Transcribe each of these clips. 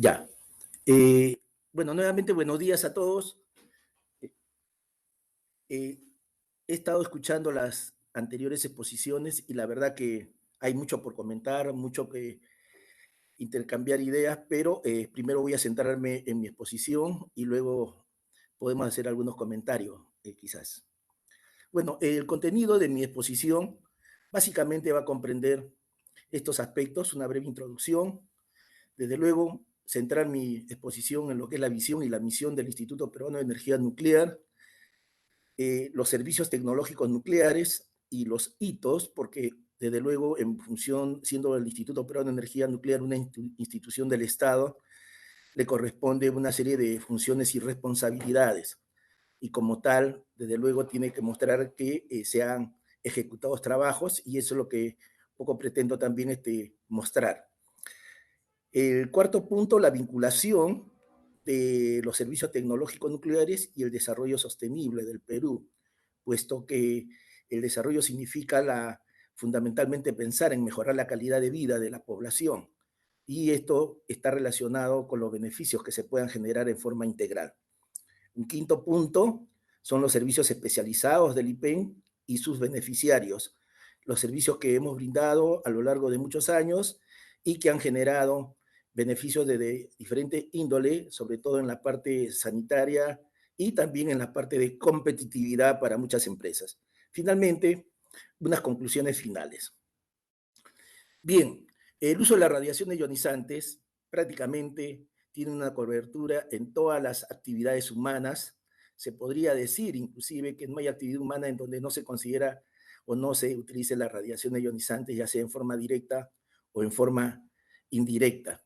Ya. Eh, bueno, nuevamente buenos días a todos. Eh, He estado escuchando las anteriores exposiciones y la verdad que hay mucho por comentar, mucho que intercambiar ideas, pero primero voy a centrarme en mi exposición y luego podemos hacer algunos comentarios, quizás. Bueno, el contenido de mi exposición básicamente va a comprender estos aspectos, una breve introducción, desde luego centrar mi exposición en lo que es la visión y la misión del Instituto Peruano de Energía Nuclear, los servicios tecnológicos nucleares y los hitos, porque desde luego en función, siendo el Instituto Peruano de Energía Nuclear una institución del Estado, le corresponde una serie de funciones y responsabilidades. Y como tal, desde luego tiene que mostrar que se han ejecutado trabajos y eso es lo que poco pretendo también mostrar. El cuarto punto, la vinculación de los servicios tecnológicos nucleares y el desarrollo sostenible del Perú, puesto que el desarrollo significa fundamentalmente pensar en mejorar la calidad de vida de la población y esto está relacionado con los beneficios que se puedan generar en forma integral. Un quinto punto son los servicios especializados del IPEN y sus beneficiarios, los servicios que hemos brindado a lo largo de muchos años y que han generado beneficios de diferente índole, sobre todo en la parte sanitaria y también en la parte de competitividad para muchas empresas. Finalmente, unas conclusiones finales. Bien, el uso de las radiaciones ionizantes prácticamente tiene una cobertura en todas las actividades humanas. Se podría decir inclusive que no hay actividad humana en donde no se considera o no se utilice las radiaciones ionizantes, ya sea en forma directa o en forma indirecta.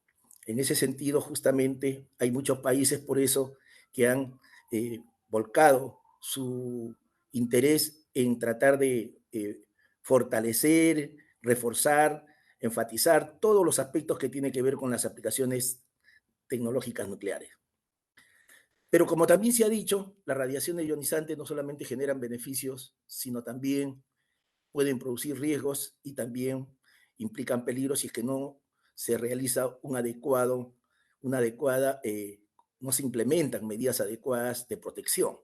En ese sentido, justamente, hay muchos países por eso que han volcado su interés en tratar de fortalecer, reforzar, enfatizar todos los aspectos que tienen que ver con las aplicaciones tecnológicas nucleares. Pero como también se ha dicho, las radiaciones ionizantes no solamente generan beneficios, sino también pueden producir riesgos y también implican peligros si es que no se realiza no se implementan medidas adecuadas de protección.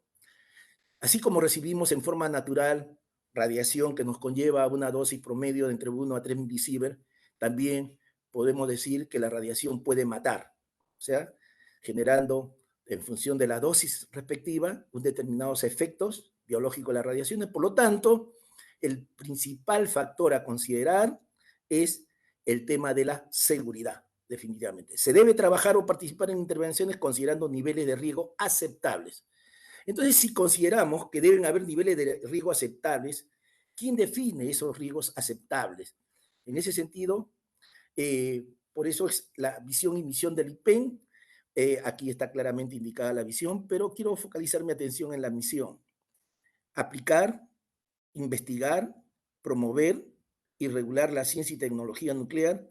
Así como recibimos en forma natural radiación que nos conlleva a una dosis promedio de entre 1 a 3 milisievert, también podemos decir que la radiación puede matar, o sea, generando en función de la dosis respectiva un determinados efectos biológicos de las radiaciones. Por lo tanto, el principal factor a considerar es el tema de la seguridad, definitivamente. Se debe trabajar o participar en intervenciones considerando niveles de riesgo aceptables. Entonces, si consideramos que deben haber niveles de riesgo aceptables, ¿quién define esos riesgos aceptables? En ese sentido, por eso es la visión y misión del IPEN. Aquí está claramente indicada la visión, pero quiero focalizar mi atención en la misión. Aplicar, investigar, promover y regular la ciencia y tecnología nuclear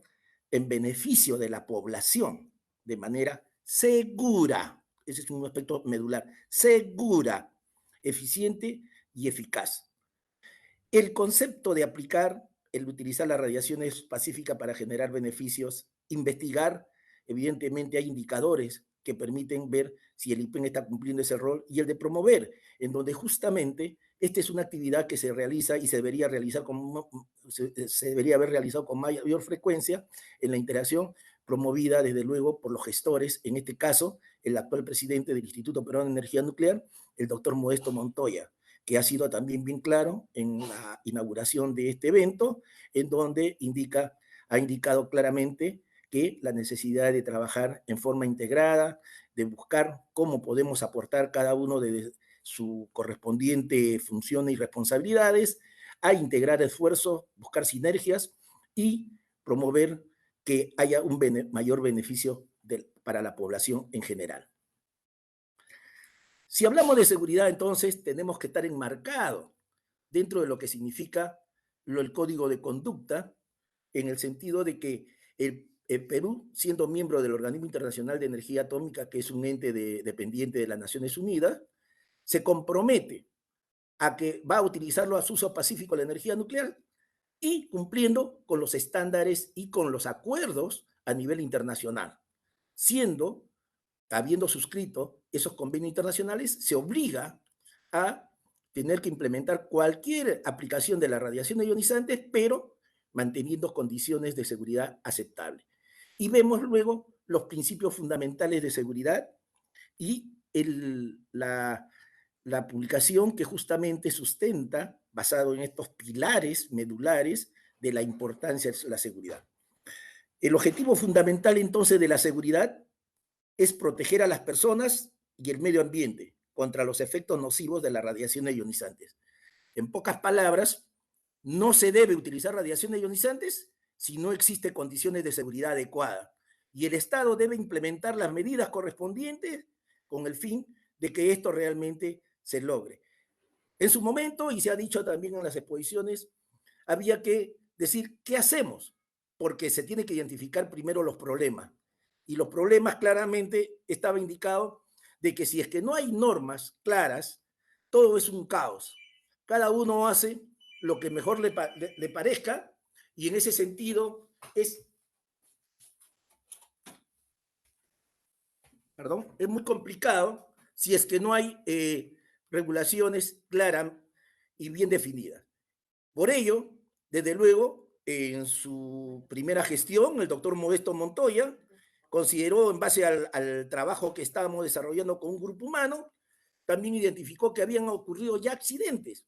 en beneficio de la población de manera segura. Ese es un aspecto medular. Segura, eficiente y eficaz. El concepto de aplicar, el utilizar las radiaciones pacíficas para generar beneficios, investigar, evidentemente hay indicadores que permiten ver si el IPEN está cumpliendo ese rol, y el de promover, en donde justamente esta es una actividad que se realiza y se debería haber realizado con mayor frecuencia en la interacción promovida desde luego por los gestores, en este caso el actual presidente del Instituto Peruano de Energía Nuclear, el doctor Modesto Montoya, que ha sido también bien claro en la inauguración de este evento, en donde ha indicado claramente que la necesidad de trabajar en forma integrada, de buscar cómo podemos aportar cada uno de su correspondiente funciones y responsabilidades, a integrar esfuerzos, buscar sinergias y promover que haya un mayor beneficio para la población en general. Si hablamos de seguridad, entonces tenemos que estar enmarcados dentro de lo que significa el código de conducta, en el sentido de que el Perú, siendo miembro del Organismo Internacional de Energía Atómica, que es un ente dependiente de las Naciones Unidas, se compromete a que va a utilizarlo a su uso pacífico la energía nuclear y cumpliendo con los estándares y con los acuerdos a nivel internacional. siendo, habiendo suscrito esos convenios internacionales, se obliga a tener que implementar cualquier aplicación de la radiación ionizante, pero manteniendo condiciones de seguridad aceptables. Y vemos luego los principios fundamentales de seguridad y la publicación que justamente sustenta, basado en estos pilares medulares de la importancia de la seguridad. El objetivo fundamental entonces de la seguridad es proteger a las personas y el medio ambiente contra los efectos nocivos de las radiaciones ionizantes. En pocas palabras, no se debe utilizar radiaciones ionizantes si no existen condiciones de seguridad adecuadas. Y el Estado debe implementar las medidas correspondientes con el fin de que esto realmente se logre. En su momento, y se ha dicho también en las exposiciones, había que decir, ¿qué hacemos? Porque se tiene que identificar primero los problemas. Y los problemas claramente estaba indicado de que si es que no hay normas claras, todo es un caos. Cada uno hace lo que mejor le parezca y en ese sentido es muy complicado si es que no hay regulaciones claras y bien definidas. Por ello, desde luego, en su primera gestión, el doctor Modesto Montoya consideró, en base al trabajo que estábamos desarrollando con un grupo humano, también identificó que habían ocurrido ya accidentes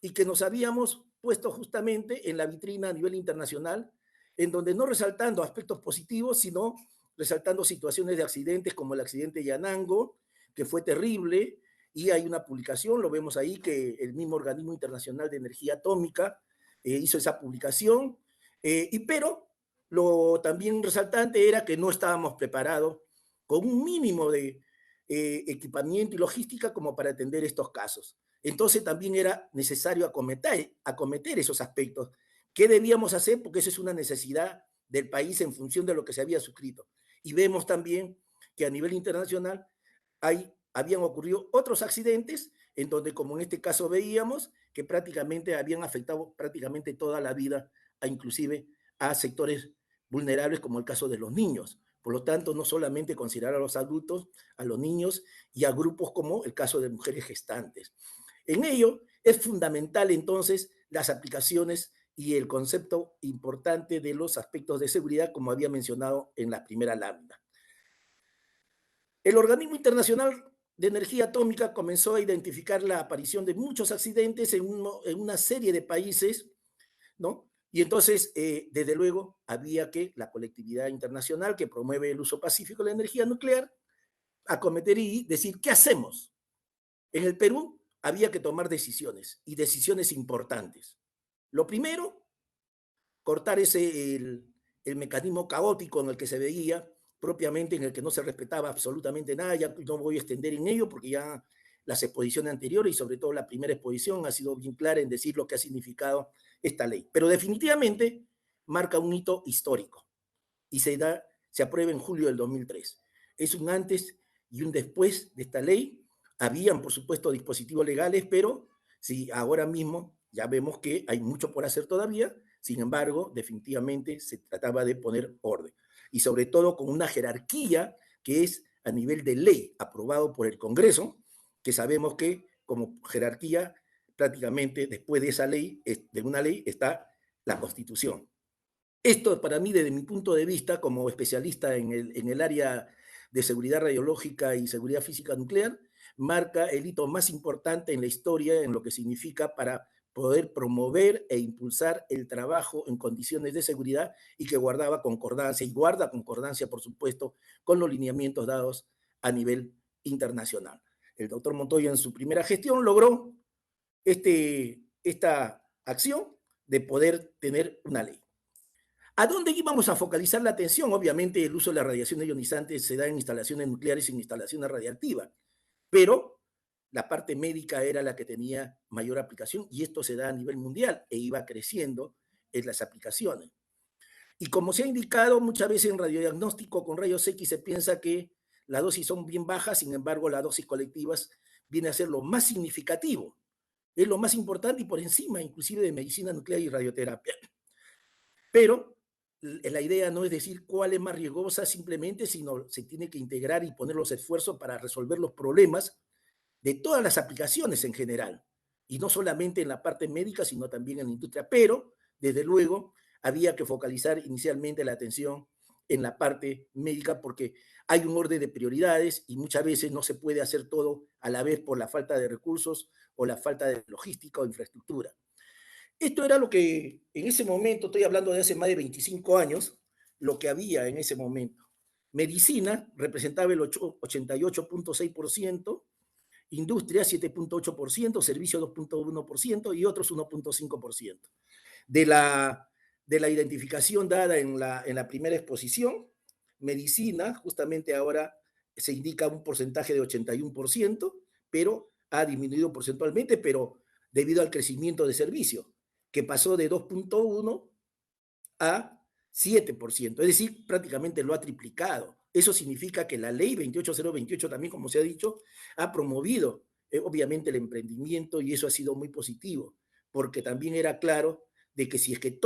y que nos habíamos puesto justamente en la vitrina a nivel internacional, en donde no resaltando aspectos positivos, sino resaltando situaciones de accidentes como el accidente de Yanango, que fue terrible, y hay una publicación, lo vemos ahí, que el mismo Organismo Internacional de Energía Atómica hizo esa publicación, pero lo también resaltante era que no estábamos preparados con un mínimo de equipamiento y logística como para atender estos casos. Entonces también era necesario acometer esos aspectos. ¿Qué debíamos hacer? Porque eso es una necesidad del país en función de lo que se había suscrito. Y vemos también que a nivel internacional habían ocurrido otros accidentes en donde, como en este caso veíamos, que prácticamente habían afectado prácticamente toda la vida, inclusive a sectores vulnerables como el caso de los niños. Por lo tanto, no solamente considerar a los adultos, a los niños y a grupos como el caso de mujeres gestantes. En ello es fundamental entonces las aplicaciones y el concepto importante de los aspectos de seguridad, como había mencionado en la primera lámina. El Organismo Internacional de Energía Atómica comenzó a identificar la aparición de muchos accidentes en una serie de países, ¿no? Y entonces, desde luego, había que la colectividad internacional que promueve el uso pacífico de la energía nuclear acometer y decir, ¿qué hacemos? En el Perú había que tomar decisiones y decisiones importantes. Lo primero, cortar el mecanismo caótico en el que se veía, propiamente en el que no se respetaba absolutamente nada. Ya no voy a extender en ello porque ya las exposiciones anteriores y sobre todo la primera exposición ha sido bien clara en decir lo que ha significado esta ley. Pero definitivamente marca un hito histórico y se aprueba en julio del 2003. Es un antes y un después de esta ley. Habían, por supuesto, dispositivos legales, pero sí, ahora mismo ya vemos que hay mucho por hacer todavía. Sin embargo, definitivamente se trataba de poner orden. Y sobre todo con una jerarquía que es a nivel de ley, aprobado por el Congreso, que sabemos que como jerarquía, prácticamente después de esa ley, de una ley, está la Constitución. Esto para mí, desde mi punto de vista, como especialista en el área de seguridad radiológica y seguridad física nuclear, marca el hito más importante en la historia en lo que significa para poder promover e impulsar el trabajo en condiciones de seguridad y que guardaba concordancia y guarda concordancia, por supuesto, con los lineamientos dados a nivel internacional. El doctor Montoya en su primera gestión logró esta acción de poder tener una ley. ¿A dónde íbamos a focalizar la atención? Obviamente el uso de la radiación ionizante se da en instalaciones nucleares y en instalaciones radiactivas, pero la parte médica era la que tenía mayor aplicación y esto se da a nivel mundial e iba creciendo en las aplicaciones. Y como se ha indicado muchas veces en radiodiagnóstico con rayos X se piensa que las dosis son bien bajas, sin embargo las dosis colectivas viene a ser lo más significativo, es lo más importante y por encima inclusive de medicina nuclear y radioterapia. Pero la idea no es decir cuál es más riesgosa simplemente, sino se tiene que integrar y poner los esfuerzos para resolver los problemas de todas las aplicaciones en general, y no solamente en la parte médica, sino también en la industria, pero desde luego había que focalizar inicialmente la atención en la parte médica porque hay un orden de prioridades y muchas veces no se puede hacer todo a la vez por la falta de recursos o la falta de logística o infraestructura. Esto era lo que en ese momento, estoy hablando de hace más de 25 años, lo que había en ese momento. Medicina representaba el 88.6%, industria 7.8%, servicio 2.1% y otros 1.5%. De la, de la identificación dada en la primera exposición, medicina, justamente ahora se indica un porcentaje de 81%, pero ha disminuido porcentualmente, pero debido al crecimiento de servicio, que pasó de 2.1 a 7%, es decir, prácticamente lo ha triplicado. Eso significa que la ley 28028 también, como se ha dicho, ha promovido obviamente el emprendimiento y eso ha sido muy positivo, porque también era claro de que si es que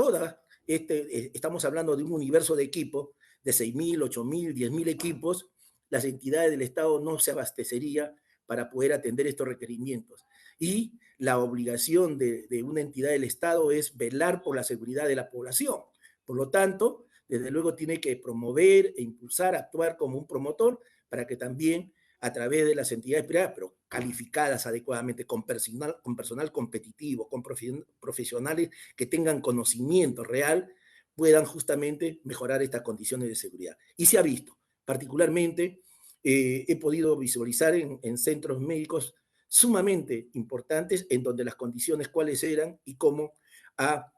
estamos hablando de un universo de equipos de 6.000, 8.000, 10.000 equipos, las entidades del Estado no se abastecería para poder atender estos requerimientos. Y la obligación de una entidad del Estado es velar por la seguridad de la población. Por lo tanto, desde luego tiene que promover e impulsar, actuar como un promotor para que también a través de las entidades privadas, pero calificadas adecuadamente, con personal competitivo, con profesionales que tengan conocimiento real, puedan justamente mejorar estas condiciones de seguridad. Y se ha visto, particularmente he podido visualizar en centros médicos sumamente importantes en donde las condiciones cuáles eran y cómo ha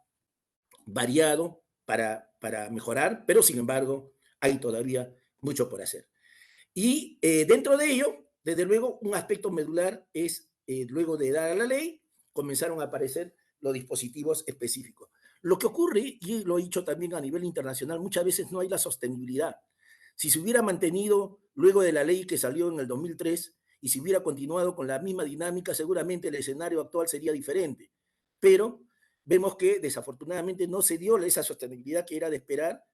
variado para mejorar, pero sin embargo hay todavía mucho por hacer. Y dentro de ello, desde luego, un aspecto medular es, luego de dar a la ley, comenzaron a aparecer los dispositivos específicos. Lo que ocurre, y lo he dicho también a nivel internacional, muchas veces no hay la sostenibilidad. Si se hubiera mantenido luego de la ley que salió en el 2003 y si hubiera continuado con la misma dinámica, seguramente el escenario actual sería diferente. Pero vemos que desafortunadamente no se dio esa sostenibilidad que era de esperar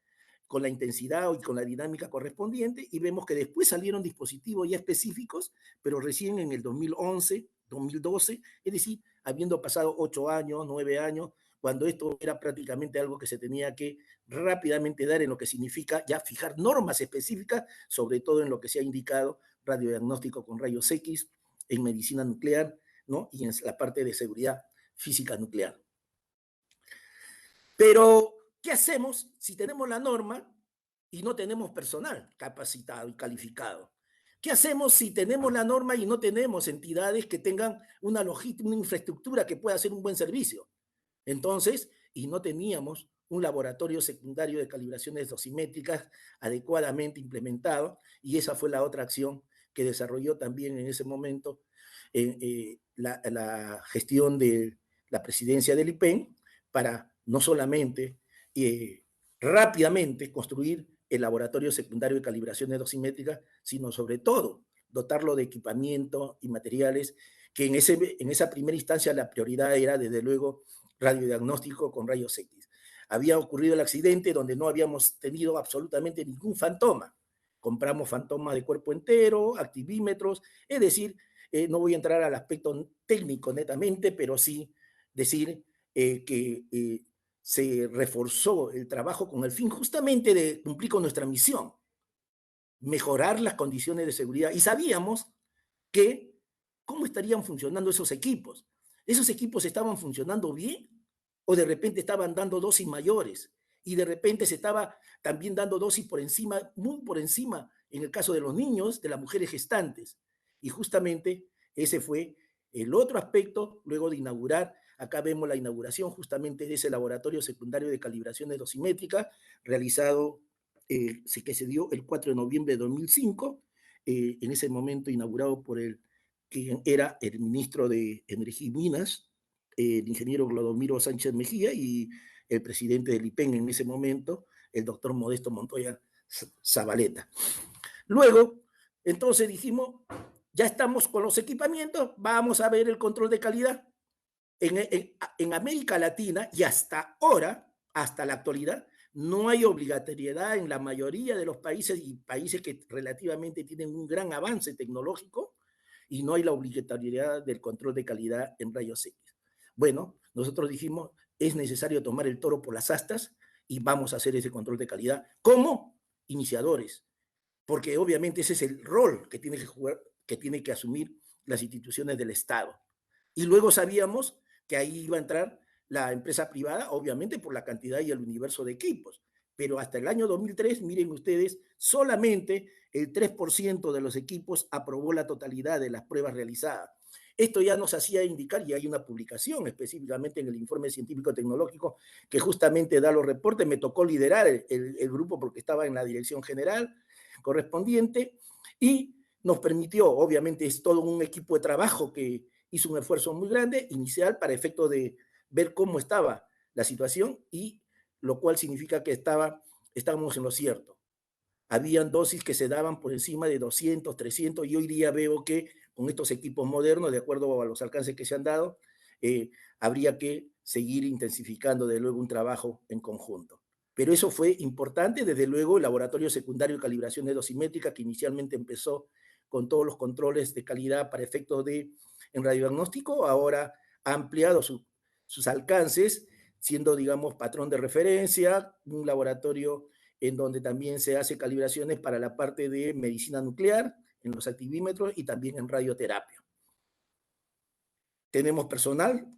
con la intensidad y con la dinámica correspondiente y vemos que después salieron dispositivos ya específicos, pero recién en el 2011, 2012, es decir, habiendo pasado 8 años, 9 años, cuando esto era prácticamente algo que se tenía que rápidamente dar en lo que significa ya fijar normas específicas, sobre todo en lo que se ha indicado, radiodiagnóstico con rayos X, en medicina nuclear, ¿no? Y en la parte de seguridad física nuclear. Pero, ¿qué hacemos si tenemos la norma y no tenemos personal capacitado y calificado? ¿Qué hacemos si tenemos la norma y no tenemos entidades que tengan una logística, una infraestructura que pueda hacer un buen servicio? Entonces, y no teníamos un laboratorio secundario de calibraciones dosimétricas adecuadamente implementado, y esa fue la otra acción que desarrolló también en ese momento la gestión de la presidencia del IPEN para no solamente rápidamente construir el laboratorio secundario de calibraciones dosimétricas, sino sobre todo dotarlo de equipamiento y materiales que en esa primera instancia la prioridad era desde luego radiodiagnóstico con rayos X. Había ocurrido el accidente donde no habíamos tenido absolutamente ningún fantoma. Compramos fantomas de cuerpo entero, activímetros, es decir, no voy a entrar al aspecto técnico netamente, pero sí decir que se reforzó el trabajo con el fin justamente de cumplir con nuestra misión, mejorar las condiciones de seguridad. Y sabíamos que cómo estarían funcionando esos equipos. ¿Esos equipos estaban funcionando bien? ¿O de repente estaban dando dosis mayores? Y de repente se estaba también dando dosis por encima, muy por encima, en el caso de los niños, de las mujeres gestantes. Y justamente ese fue el otro aspecto, luego de inaugurar, acá vemos la inauguración justamente de ese laboratorio secundario de calibraciones dosimétricas, realizado, que se dio el 4 de noviembre de 2005, en ese momento inaugurado por quien era el ministro de Energía y Minas, el ingeniero Glodomiro Sánchez Mejía, y el presidente del IPEN en ese momento, el doctor Modesto Montoya Zabaleta. Luego, entonces dijimos, ya estamos con los equipamientos, vamos a ver el control de calidad. En América Latina y hasta ahora, hasta la actualidad, No hay obligatoriedad en la mayoría de los países y países que relativamente tienen un gran avance tecnológico y no hay la obligatoriedad del control de calidad en rayos X. Bueno, nosotros dijimos, es necesario tomar el toro por las astas y vamos a hacer ese control de calidad como iniciadores, porque obviamente ese es el rol que tiene que jugar, que tiene que asumir las instituciones del Estado. Y luego sabíamos que ahí iba a entrar la empresa privada, obviamente por la cantidad y el universo de equipos. Pero hasta el año 2003, miren ustedes, solamente el 3% de los equipos aprobó la totalidad de las pruebas realizadas. Esto ya nos hacía indicar, y hay una publicación específicamente en el informe científico-tecnológico que justamente da los reportes. Me tocó liderar el grupo porque estaba en la dirección general correspondiente y nos permitió, obviamente es todo un equipo de trabajo que hizo un esfuerzo muy grande inicial para efecto de ver cómo estaba la situación y lo cual significa que estábamos en lo cierto. Habían dosis que se daban por encima de 200, 300 y hoy día veo que con estos equipos modernos, de acuerdo a los alcances que se han dado, habría que seguir intensificando de luego un trabajo en conjunto. Pero eso fue importante, desde luego, el laboratorio secundario de calibración de dosimétrica que inicialmente empezó con todos los controles de calidad para efectos de en radiodiagnóstico, ahora ha ampliado sus alcances, siendo, digamos, patrón de referencia, un laboratorio en donde también se hace calibraciones para la parte de medicina nuclear, en los activímetros y también en radioterapia. Tenemos personal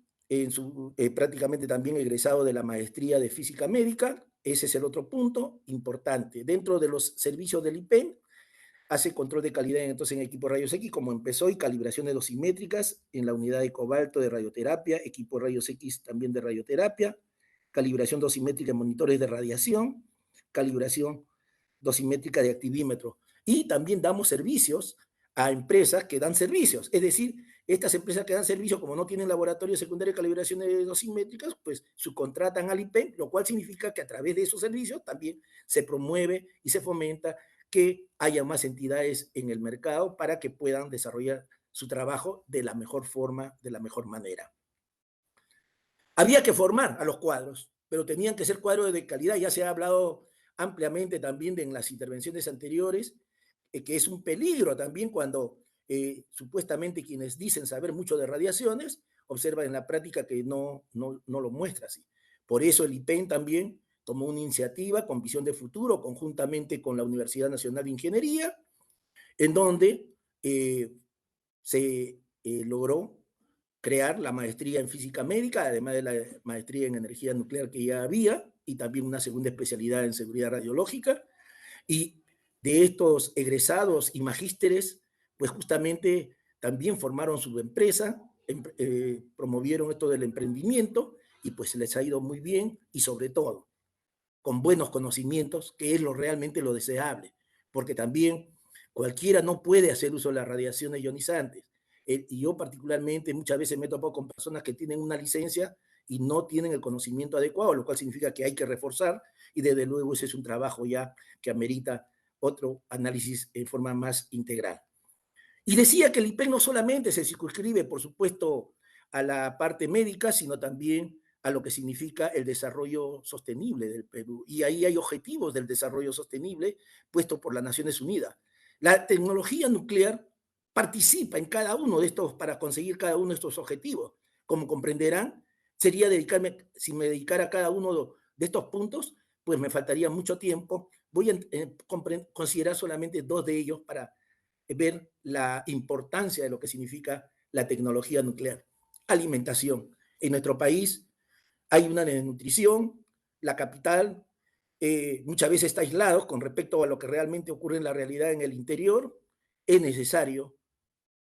prácticamente también egresado de la maestría de física médica. Ese es el otro punto importante. Dentro de los servicios del IPEN, hace control de calidad entonces en equipo rayos X, como empezó, y calibraciones dosimétricas en la unidad de cobalto de radioterapia, equipo rayos X también de radioterapia, calibración dosimétrica en monitores de radiación, calibración dosimétrica de activímetro. Y también damos servicios a empresas que dan servicios. Es decir, estas empresas que dan servicios, como no tienen laboratorio secundario de calibraciones dosimétricas, pues subcontratan al IPEN, lo cual significa que a través de esos servicios también se promueve y se fomenta que haya más entidades en el mercado para que puedan desarrollar su trabajo de la mejor forma, de la mejor manera. Había que formar a los cuadros, pero tenían que ser cuadros de calidad. Ya se ha hablado ampliamente también de en las intervenciones anteriores, que es un peligro también cuando supuestamente quienes dicen saber mucho de radiaciones observan en la práctica que no lo muestra así. Por eso el IPEN también tomó una iniciativa con visión de futuro, conjuntamente con la Universidad Nacional de Ingeniería, en donde se logró crear la maestría en física médica, además de la maestría en energía nuclear que ya había, y también una segunda especialidad en seguridad radiológica. Y de estos egresados y magísteres, pues justamente también formaron su empresa, promovieron esto del emprendimiento y pues les ha ido muy bien y sobre todo con buenos conocimientos, que es lo realmente lo deseable, porque también cualquiera no puede hacer uso de las radiaciones ionizantes. Y yo particularmente muchas veces me he topado con personas que tienen una licencia y no tienen el conocimiento adecuado, lo cual significa que hay que reforzar y desde luego ese es un trabajo ya que amerita otro análisis en forma más integral. Y decía que el IPEC no solamente se circunscribe, por supuesto, a la parte médica, sino también a lo que significa el desarrollo sostenible del Perú. Y ahí hay objetivos del desarrollo sostenible puestos por las Naciones Unidas. La tecnología nuclear participa en cada uno de estos, para conseguir cada uno de estos objetivos. Como comprenderán, sería dedicarme, si me dedicara a cada uno de estos puntos, pues me faltaría mucho tiempo. Voy a considerar solamente dos de ellos para ver la importancia de lo que significa la tecnología nuclear. Alimentación. En nuestro país hay una desnutrición, la capital muchas veces está aislado con respecto a lo que realmente ocurre en la realidad en el interior. Es necesario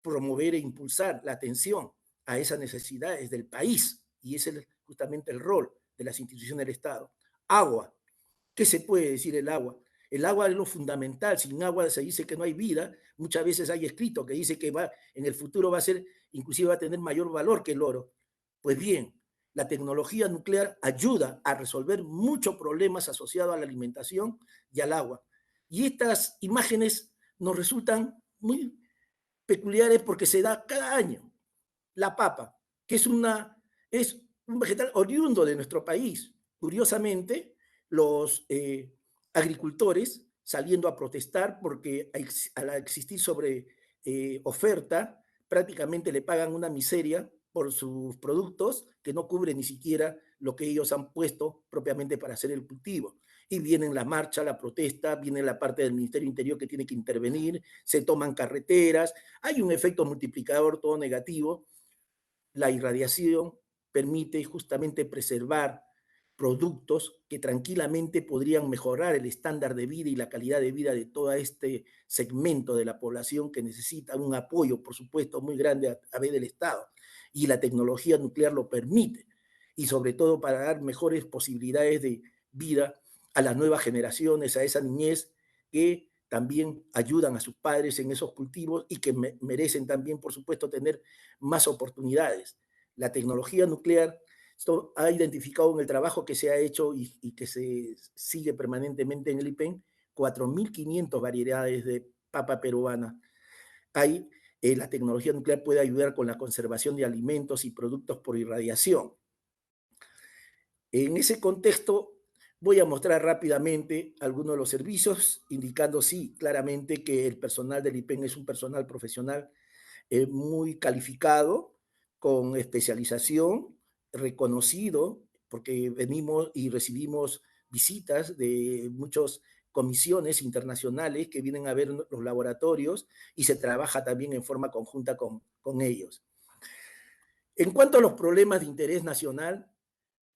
promover e impulsar la atención a esas necesidades del país y ese es justamente el rol de las instituciones del Estado. Agua. ¿Qué se puede decir el agua? El agua es lo fundamental. Sin agua se dice que no hay vida. Muchas veces hay escrito que dice que en el futuro va a ser, inclusive va a tener mayor valor que el oro. Pues bien, la tecnología nuclear ayuda a resolver muchos problemas asociados a la alimentación y al agua. Y estas imágenes nos resultan muy peculiares porque se da cada año. La papa, que es un vegetal oriundo de nuestro país. Curiosamente, los agricultores saliendo a protestar porque al existir sobre oferta, prácticamente le pagan una miseria por sus productos que no cubre ni siquiera lo que ellos han puesto propiamente para hacer el cultivo. Y viene la marcha, la protesta, viene la parte del Ministerio Interior que tiene que intervenir, se toman carreteras, hay un efecto multiplicador todo negativo. La irradiación permite justamente preservar productos que tranquilamente podrían mejorar el estándar de vida y la calidad de vida de todo este segmento de la población que necesita un apoyo, por supuesto, muy grande a través del Estado. Y la tecnología nuclear lo permite. Y sobre todo para dar mejores posibilidades de vida a las nuevas generaciones, a esa niñez que también ayudan a sus padres en esos cultivos y que merecen también, por supuesto, tener más oportunidades. La tecnología nuclear, esto ha identificado en el trabajo que se ha hecho y que se sigue permanentemente en el IPEN, 4.500 variedades de papa peruana. Hay, la tecnología nuclear puede ayudar con la conservación de alimentos y productos por irradiación. En ese contexto, voy a mostrar rápidamente algunos de los servicios, indicando sí, claramente que el personal del IPEN es un personal profesional muy calificado, con especialización, reconocido, porque venimos y recibimos visitas de muchas comisiones internacionales que vienen a ver los laboratorios y se trabaja también en forma conjunta con ellos. En cuanto a los problemas de interés nacional,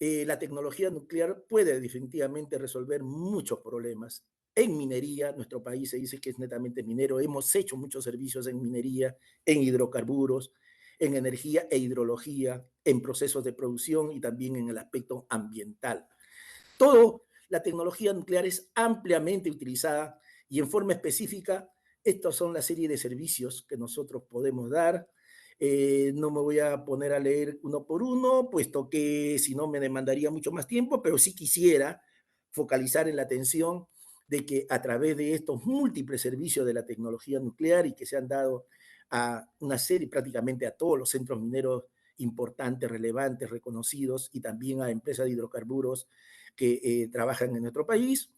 la tecnología nuclear puede definitivamente resolver muchos problemas. En minería, nuestro país se dice que es netamente minero, hemos hecho muchos servicios en minería, en hidrocarburos, en energía e hidrología, en procesos de producción y también en el aspecto ambiental. Todo, la tecnología nuclear es ampliamente utilizada y en forma específica, estas son la serie de servicios que nosotros podemos dar. No me voy a poner a leer uno por uno, puesto que si no me demandaría mucho más tiempo, pero sí quisiera focalizar en la atención de que a través de estos múltiples servicios de la tecnología nuclear y que se han dado a una serie, prácticamente a todos los centros mineros importantes, relevantes, reconocidos y también a empresas de hidrocarburos que trabajan en nuestro país,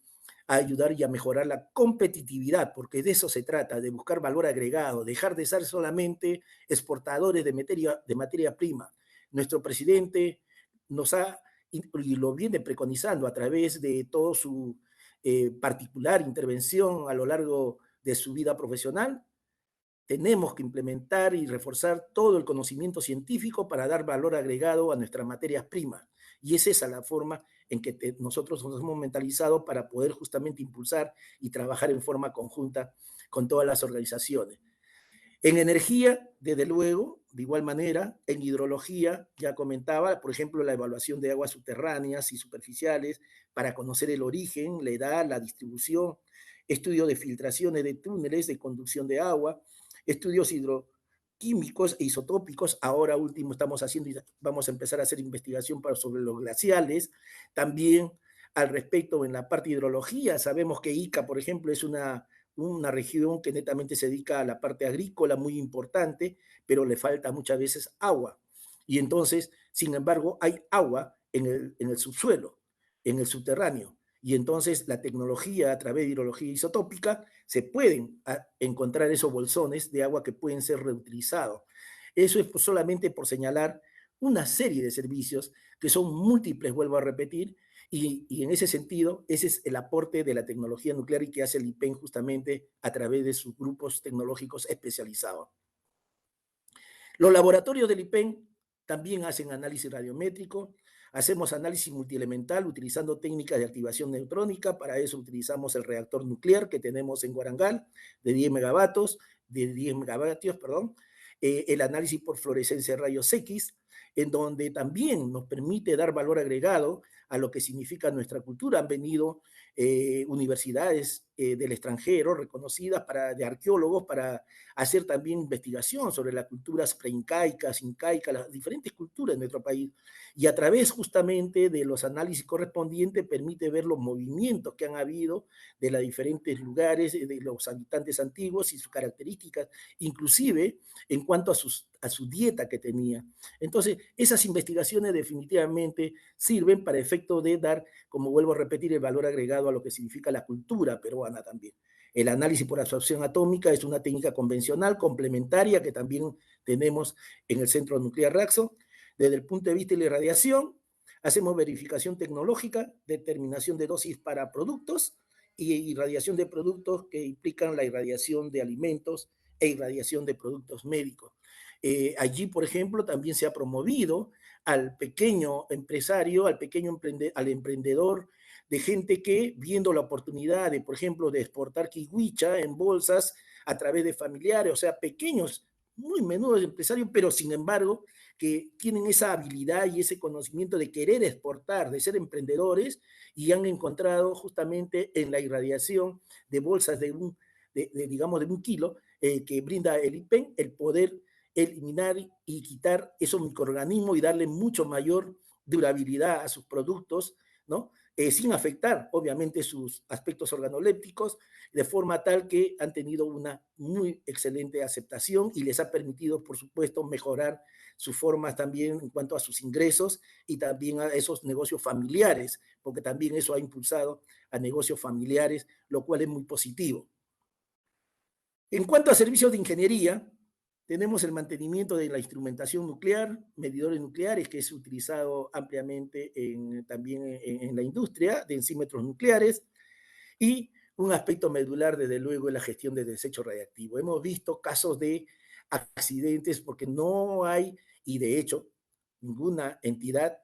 a ayudar y a mejorar la competitividad, porque de eso se trata, de buscar valor agregado, dejar de ser solamente exportadores de materia prima. Nuestro presidente nos ha, y lo viene preconizando a través de todo su particular intervención a lo largo de su vida profesional, tenemos que implementar y reforzar todo el conocimiento científico para dar valor agregado a nuestras materias primas. Y es esa la forma en que nosotros nos hemos mentalizado para poder justamente impulsar y trabajar en forma conjunta con todas las organizaciones. En energía, desde luego, de igual manera, en hidrología, ya comentaba, por ejemplo, la evaluación de aguas subterráneas y superficiales para conocer el origen, la edad, la distribución, estudio de filtraciones de túneles de conducción de agua, estudios hidroquímicos e isotópicos. Ahora último estamos haciendo y vamos a empezar a hacer investigación sobre los glaciales. También al respecto en la parte de hidrología, sabemos que Ica, por ejemplo, es una región que netamente se dedica a la parte agrícola muy importante, pero le falta muchas veces agua. Y entonces, sin embargo, hay agua en el subsuelo, en el subterráneo. Y entonces la tecnología a través de hidrología isotópica se pueden encontrar esos bolsones de agua que pueden ser reutilizados. Eso es solamente por señalar una serie de servicios que son múltiples, vuelvo a repetir, y en ese sentido, ese es el aporte de la tecnología nuclear y que hace el IPEN justamente a través de sus grupos tecnológicos especializados. Los laboratorios del IPEN también hacen análisis radiométrico, hacemos análisis multielemental utilizando técnicas de activación neutrónica, para eso utilizamos el reactor nuclear que tenemos en Guarangal de 10 megavatios, perdón, el análisis por fluorescencia de rayos X, en donde también nos permite dar valor agregado a lo que significa nuestra cultura. Han venido universidades del extranjero, reconocidas de arqueólogos, para hacer también investigación sobre las culturas preincaicas, incaicas, las diferentes culturas de nuestro país. Y a través justamente de los análisis correspondientes permite ver los movimientos que han habido de los diferentes lugares, de los habitantes antiguos y sus características, inclusive en cuanto a su dieta que tenía. Entonces, esas investigaciones definitivamente sirven para efecto de dar, como vuelvo a repetir, el valor agregado a lo que significa la cultura peruana también. El análisis por absorción atómica es una técnica convencional, complementaria, que también tenemos en el Centro Nuclear Raxo. Desde el punto de vista de la irradiación, hacemos verificación tecnológica, determinación de dosis para productos y irradiación de productos que implican la irradiación de alimentos e irradiación de productos médicos. Allí, por ejemplo, también se ha promovido al pequeño empresario, al emprendedor, de gente que, viendo la oportunidad de, por ejemplo, de exportar kiwicha en bolsas a través de familiares, o sea, pequeños, muy menudos empresarios, pero sin embargo, que tienen esa habilidad y ese conocimiento de querer exportar, de ser emprendedores, y han encontrado justamente en la irradiación de bolsas digamos, de 1 kilo, que brinda el IPEN, el poder eliminar y quitar esos microorganismos y darle mucho mayor durabilidad a sus productos, ¿no? Sin afectar, obviamente, sus aspectos organolépticos, de forma tal que han tenido una muy excelente aceptación y les ha permitido, por supuesto, mejorar sus formas también en cuanto a sus ingresos y también a esos negocios familiares, porque también eso ha impulsado a negocios familiares, lo cual es muy positivo. En cuanto a servicios de ingeniería, tenemos el mantenimiento de la instrumentación nuclear, medidores nucleares, que es utilizado ampliamente también en la industria de ensímetros nucleares, y un aspecto medular, desde luego, es la gestión de desechos radiactivos. Hemos visto casos de accidentes porque no hay, y de hecho, ninguna entidad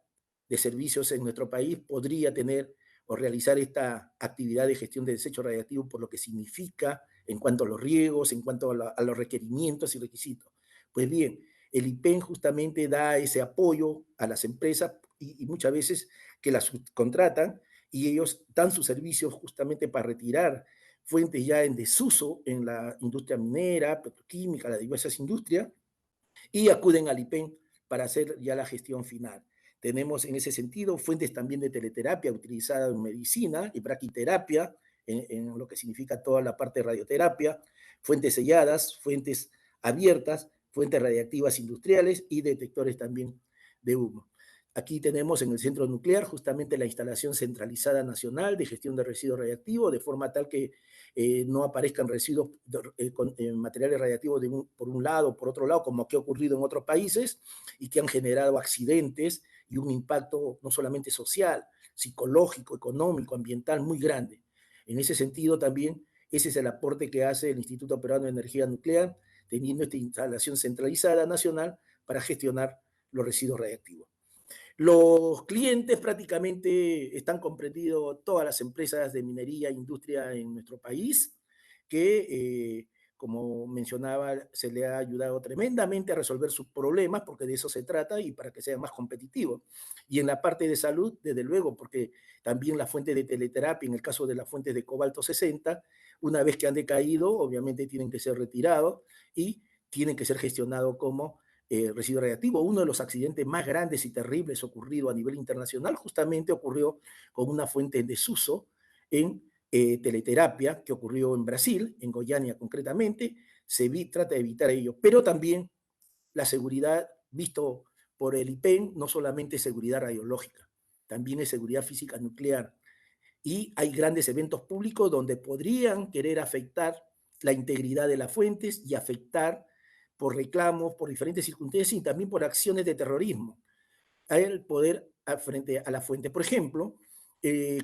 de servicios en nuestro país podría tener o realizar esta actividad de gestión de desechos radiactivos, por lo que significa en cuanto a los riesgos, en cuanto a los requerimientos y requisitos. Pues bien, el IPEN justamente da ese apoyo a las empresas y muchas veces que las subcontratan, y ellos dan sus servicios justamente para retirar fuentes ya en desuso en la industria minera, petroquímica, las diversas industrias, y acuden al IPEN para hacer ya la gestión final. Tenemos en ese sentido fuentes también de teleterapia utilizadas en medicina y braquiterapia, en lo que significa toda la parte de radioterapia, fuentes selladas, fuentes abiertas, fuentes radiactivas industriales y detectores también de humo. Aquí tenemos en el centro nuclear justamente la instalación centralizada nacional de gestión de residuos radiactivos, de forma tal que no aparezcan residuos, materiales radiactivos por un lado o por otro lado, como que ha ocurrido en otros países, y que han generado accidentes y un impacto no solamente social, psicológico, económico, ambiental muy grande. En ese sentido también, ese es el aporte que hace el Instituto Peruano de Energía Nuclear, teniendo esta instalación centralizada nacional para gestionar los residuos radiactivos. Los clientes prácticamente están comprendidos todas las empresas de minería e industria en nuestro país, que, como mencionaba, se le ha ayudado tremendamente a resolver sus problemas, porque de eso se trata, y para que sean más competitivos. Y en la parte de salud, desde luego, porque también la fuente de teleterapia, en el caso de las fuentes de cobalto 60, una vez que han decaído, obviamente tienen que ser retirados y tienen que ser gestionados como residuo radiactivo. Uno de los accidentes más grandes y terribles ocurrido a nivel internacional justamente ocurrió con una fuente en desuso en teleterapia, que ocurrió en Brasil, en Goiânia concretamente. Trata de evitar ello, pero también la seguridad, visto por el IPEN, no solamente es seguridad radiológica, también es seguridad física nuclear. Y hay grandes eventos públicos donde podrían querer afectar la integridad de las fuentes y afectar por reclamos, por diferentes circunstancias y también por acciones de terrorismo, el poder frente a la fuente. Por ejemplo,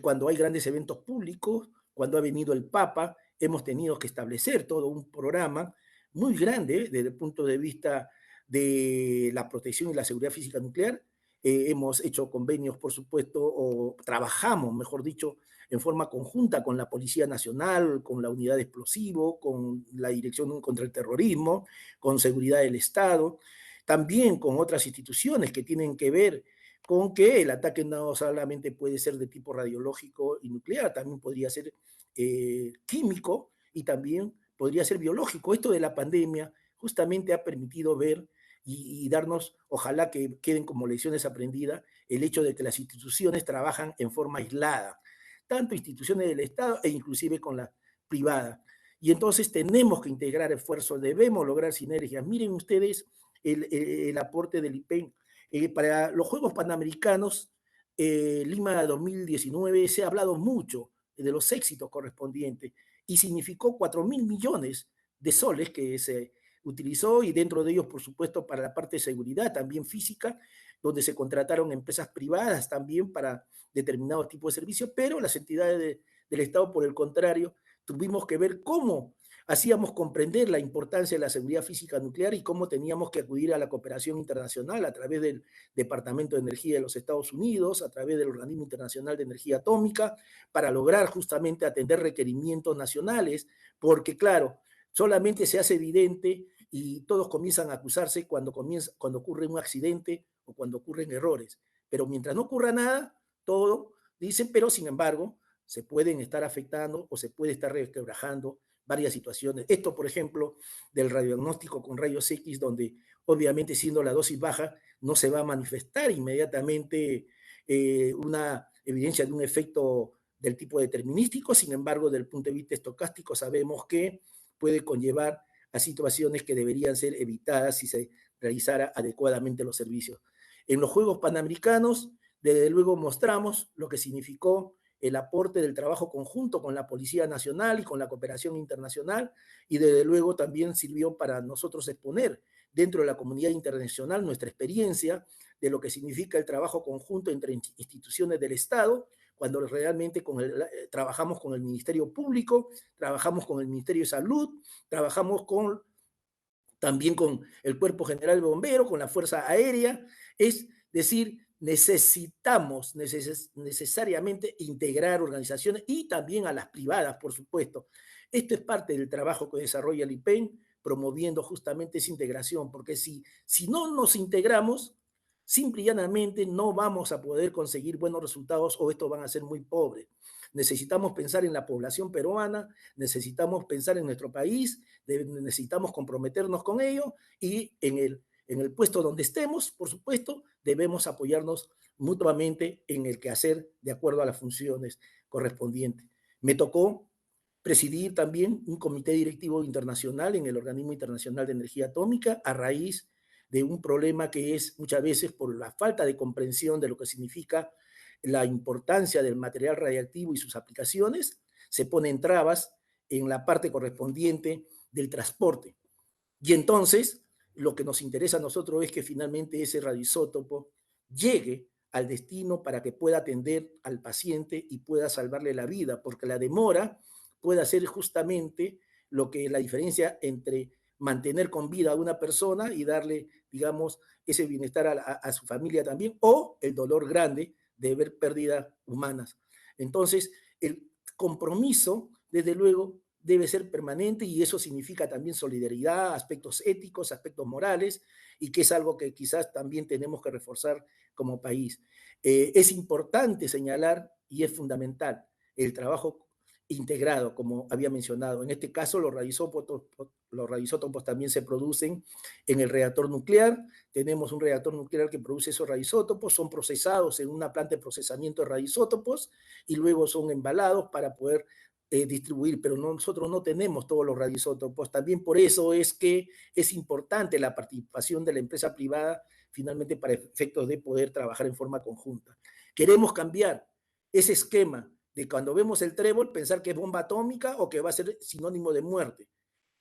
cuando hay grandes eventos públicos, cuando ha venido el Papa, hemos tenido que establecer todo un programa muy grande desde el punto de vista de la protección y la seguridad física nuclear. Hemos hecho convenios, por supuesto, o trabajamos, mejor dicho, en forma conjunta con la Policía Nacional, con la Unidad de Explosivos, con la Dirección contra el Terrorismo, con Seguridad del Estado, también con otras instituciones que tienen que ver con que el ataque no solamente puede ser de tipo radiológico y nuclear, también podría ser químico y también podría ser biológico. Esto de la pandemia justamente ha permitido ver y darnos, ojalá que queden como lecciones aprendidas, el hecho de que las instituciones trabajan en forma aislada, tanto instituciones del Estado e inclusive con la privada. Y entonces tenemos que integrar esfuerzos, debemos lograr sinergias. Miren ustedes el aporte del IPEN. Para los Juegos Panamericanos, Lima 2019, se ha hablado mucho de los éxitos correspondientes y significó 4.000 millones de soles que se utilizó y dentro de ellos, por supuesto, para la parte de seguridad, también física, donde se contrataron empresas privadas también para determinados tipos de servicios, pero las entidades del Estado, por el contrario, tuvimos que ver cómo hacíamos comprender la importancia de la seguridad física nuclear y cómo teníamos que acudir a la cooperación internacional a través del Departamento de Energía de los Estados Unidos, a través del Organismo Internacional de Energía Atómica, para lograr justamente atender requerimientos nacionales, porque claro, solamente se hace evidente y todos comienzan a acusarse cuando ocurre un accidente o cuando ocurren errores. Pero mientras no ocurra nada, todo dicen, pero sin embargo, se pueden estar afectando o se puede estar resquebrajando varias situaciones. Esto, por ejemplo, del radiodiagnóstico con rayos X, donde obviamente siendo la dosis baja, no se va a manifestar inmediatamente una evidencia de un efecto del tipo determinístico, sin embargo, desde el punto de vista estocástico, sabemos que puede conllevar a situaciones que deberían ser evitadas si se realizara adecuadamente los servicios. En los Juegos Panamericanos, desde luego mostramos lo que significó el aporte del trabajo conjunto con la Policía Nacional y con la cooperación internacional, y desde luego también sirvió para nosotros exponer dentro de la comunidad internacional nuestra experiencia de lo que significa el trabajo conjunto entre instituciones del Estado, cuando realmente trabajamos con el Ministerio Público, trabajamos con el Ministerio de Salud, trabajamos también con el Cuerpo General de Bomberos, con la Fuerza Aérea, es decir, necesitamos necesariamente integrar organizaciones y también a las privadas, por supuesto. Esto es parte del trabajo que desarrolla el IPEN, promoviendo justamente esa integración, porque si no nos integramos, simple y llanamente no vamos a poder conseguir buenos resultados o estos van a ser muy pobres. Necesitamos pensar en la población peruana, necesitamos pensar en nuestro país, necesitamos comprometernos con ello y en el puesto donde estemos, por supuesto, debemos apoyarnos mutuamente en el quehacer de acuerdo a las funciones correspondientes. Me tocó presidir también un comité directivo internacional en el Organismo Internacional de Energía Atómica a raíz de un problema que es muchas veces por la falta de comprensión de lo que significa la importancia del material radiactivo y sus aplicaciones, se ponen trabas en la parte correspondiente del transporte. Y entonces, lo que nos interesa a nosotros es que finalmente ese radioisótopo llegue al destino para que pueda atender al paciente y pueda salvarle la vida, porque la demora puede hacer justamente lo que la diferencia entre mantener con vida a una persona y darle, digamos, ese bienestar a su familia también, o el dolor grande de ver pérdidas humanas. Entonces, el compromiso, desde luego, debe ser permanente y eso significa también solidaridad, aspectos éticos, aspectos morales, y que es algo que quizás también tenemos que reforzar como país. Es importante señalar y es fundamental el trabajo integrado, como había mencionado. En este caso, los radioisótopos también se producen en el reactor nuclear. Tenemos un reactor nuclear que produce esos radioisótopos, son procesados en una planta de procesamiento de radioisótopos y luego son embalados para poder distribuir, pero nosotros no tenemos todos los radioisótopos. También por eso es que es importante la participación de la empresa privada finalmente para efectos de poder trabajar en forma conjunta. Queremos cambiar ese esquema de cuando vemos el trébol pensar que es bomba atómica o que va a ser sinónimo de muerte.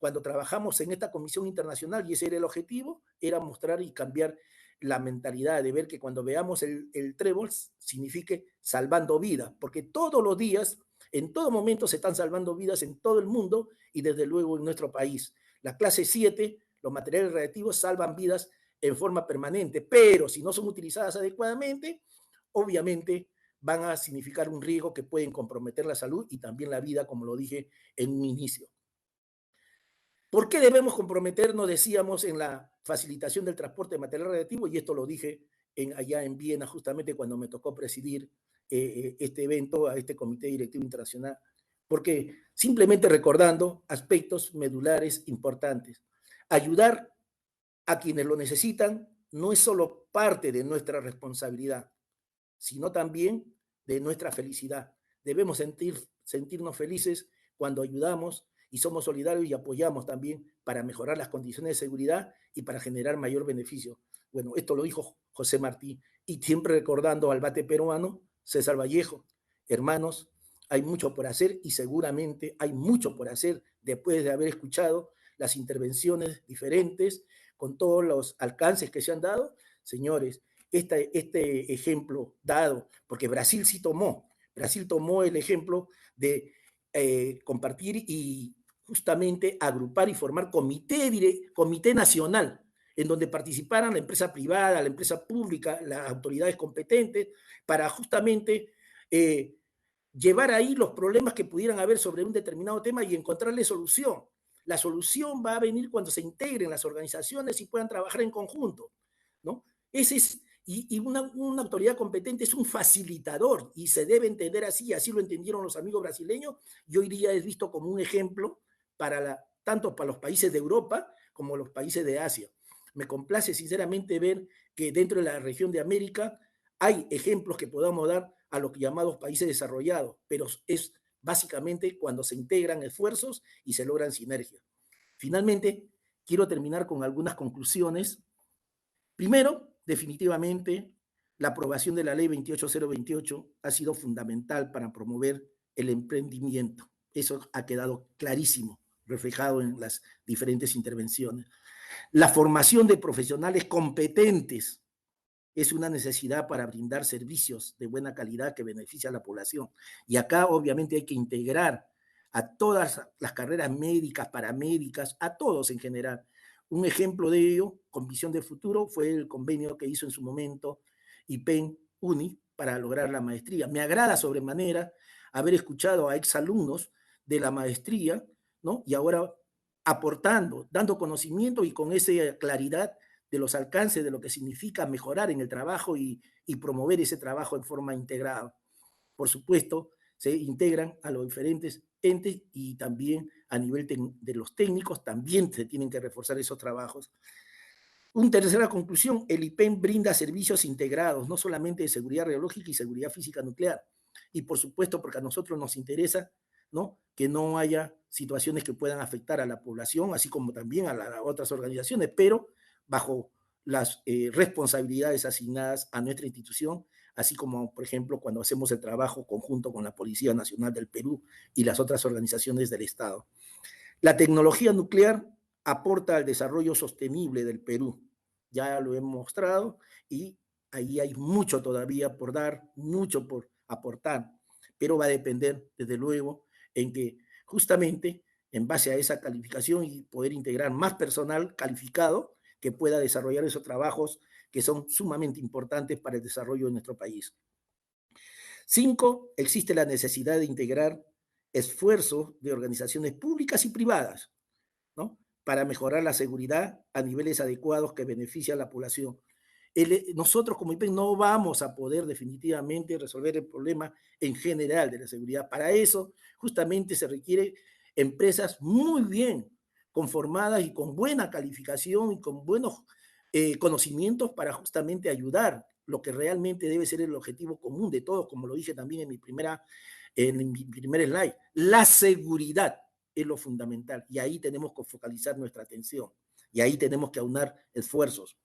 Cuando trabajamos en esta comisión internacional, y ese era el objetivo, era mostrar y cambiar la mentalidad de ver que cuando veamos el trébol signifique salvando vidas, porque todos los días, en todo momento se están salvando vidas en todo el mundo y desde luego en nuestro país. La clase 7, los materiales radiactivos salvan vidas en forma permanente, pero si no son utilizadas adecuadamente, obviamente van a significar un riesgo que pueden comprometer la salud y también la vida, como lo dije en un inicio. ¿Por qué debemos comprometernos, decíamos, en la facilitación del transporte de material radiactivo? Y esto lo dije allá en Viena, justamente cuando me tocó presidir este evento, a este Comité Directivo Internacional. porque simplemente recordando aspectos medulares importantes. Ayudar a quienes lo necesitan no es solo parte de nuestra responsabilidad, sino también de nuestra felicidad. Debemos sentirnos felices cuando ayudamos y somos solidarios y apoyamos también para mejorar las condiciones de seguridad y para generar mayor beneficio. Bueno, esto lo dijo José Martí, y siempre recordando al bate peruano, César Vallejo. Hermanos, hay mucho por hacer y seguramente hay mucho por hacer después de haber escuchado las intervenciones diferentes con todos los alcances que se han dado. Señores, este ejemplo dado, porque Brasil tomó el ejemplo de compartir y justamente agrupar y formar comité nacional, en donde participaran la empresa privada, la empresa pública, las autoridades competentes, para justamente llevar ahí los problemas que pudieran haber sobre un determinado tema y encontrarle solución. La solución va a venir cuando se integren las organizaciones y puedan trabajar en conjunto, ¿no? Ese es, una autoridad competente es un facilitador y se debe entender así, así lo entendieron los amigos brasileños, y hoy día es visto como un ejemplo tanto para los países de Europa como los países de Asia. Me complace sinceramente ver que dentro de la región de América hay ejemplos que podamos dar a los llamados países desarrollados, pero es básicamente cuando se integran esfuerzos y se logran sinergias. Finalmente, quiero terminar con algunas conclusiones. Primero, definitivamente, la aprobación de la ley 28028 ha sido fundamental para promover el emprendimiento. Eso ha quedado clarísimo, reflejado en las diferentes intervenciones. La formación de profesionales competentes es una necesidad para brindar servicios de buena calidad que beneficia a la población. Y acá obviamente hay que integrar a todas las carreras médicas, paramédicas, a todos en general. Un ejemplo de ello, con visión de futuro, fue el convenio que hizo en su momento IPEN-UNI para lograr la maestría. Me agrada sobremanera haber escuchado a exalumnos de la maestría, ¿no? Y ahora aportando, dando conocimiento y con esa claridad de los alcances de lo que significa mejorar en el trabajo y promover ese trabajo en forma integrada. Por supuesto, se integran a los diferentes entes y también a nivel de los técnicos también se tienen que reforzar esos trabajos. Una tercera conclusión, el IPEN brinda servicios integrados, no solamente de seguridad radiológica y seguridad física nuclear. Y por supuesto, porque a nosotros nos interesa, ¿no?, que no haya situaciones que puedan afectar a la población, así como también a otras organizaciones, pero bajo las responsabilidades asignadas a nuestra institución, así como, por ejemplo, cuando hacemos el trabajo conjunto con la Policía Nacional del Perú y las otras organizaciones del Estado. La tecnología nuclear aporta al desarrollo sostenible del Perú. Ya lo hemos mostrado y ahí hay mucho todavía por dar, mucho por aportar, pero va a depender, desde luego, en que justamente en base a esa calificación y poder integrar más personal calificado que pueda desarrollar esos trabajos que son sumamente importantes para el desarrollo de nuestro país. 5, existe la necesidad de integrar esfuerzos de organizaciones públicas y privadas, ¿no?, para mejorar la seguridad a niveles adecuados que benefician a la población. Nosotros como IPEN no vamos a poder definitivamente resolver el problema en general de la seguridad. Para eso justamente se requiere empresas muy bien conformadas y con buena calificación y con buenos conocimientos para justamente ayudar lo que realmente debe ser el objetivo común de todos, como lo dije también en mi primer slide, la seguridad es lo fundamental y ahí tenemos que focalizar nuestra atención y ahí tenemos que aunar esfuerzos.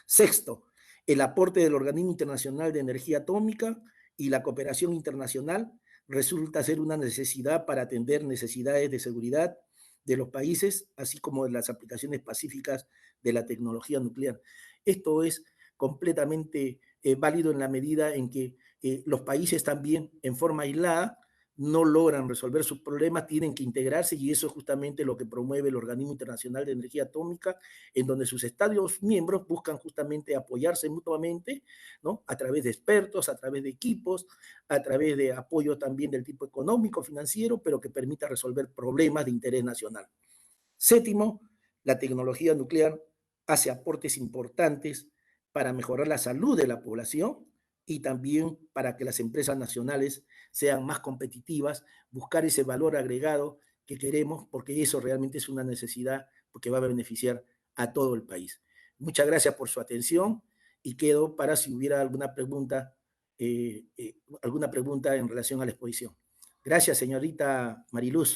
Sexto, el aporte del Organismo Internacional de Energía Atómica y la cooperación internacional resulta ser una necesidad para atender necesidades de seguridad de los países, así como de las aplicaciones pacíficas de la tecnología nuclear. Esto es completamente válido en la medida en que los países también en forma aislada no logran resolver sus problemas, tienen que integrarse y eso es justamente lo que promueve el Organismo Internacional de Energía Atómica, en donde sus Estados miembros buscan justamente apoyarse mutuamente, ¿no?, a través de expertos, a través de equipos, a través de apoyo también del tipo económico, financiero, pero que permita resolver problemas de interés nacional. Séptimo, la tecnología nuclear hace aportes importantes para mejorar la salud de la población y también para que las empresas nacionales sean más competitivas, buscar ese valor agregado que queremos, porque eso realmente es una necesidad, porque va a beneficiar a todo el país. Muchas gracias por su atención y quedo para si hubiera alguna pregunta en relación a la exposición. Gracias, señorita Mariluz.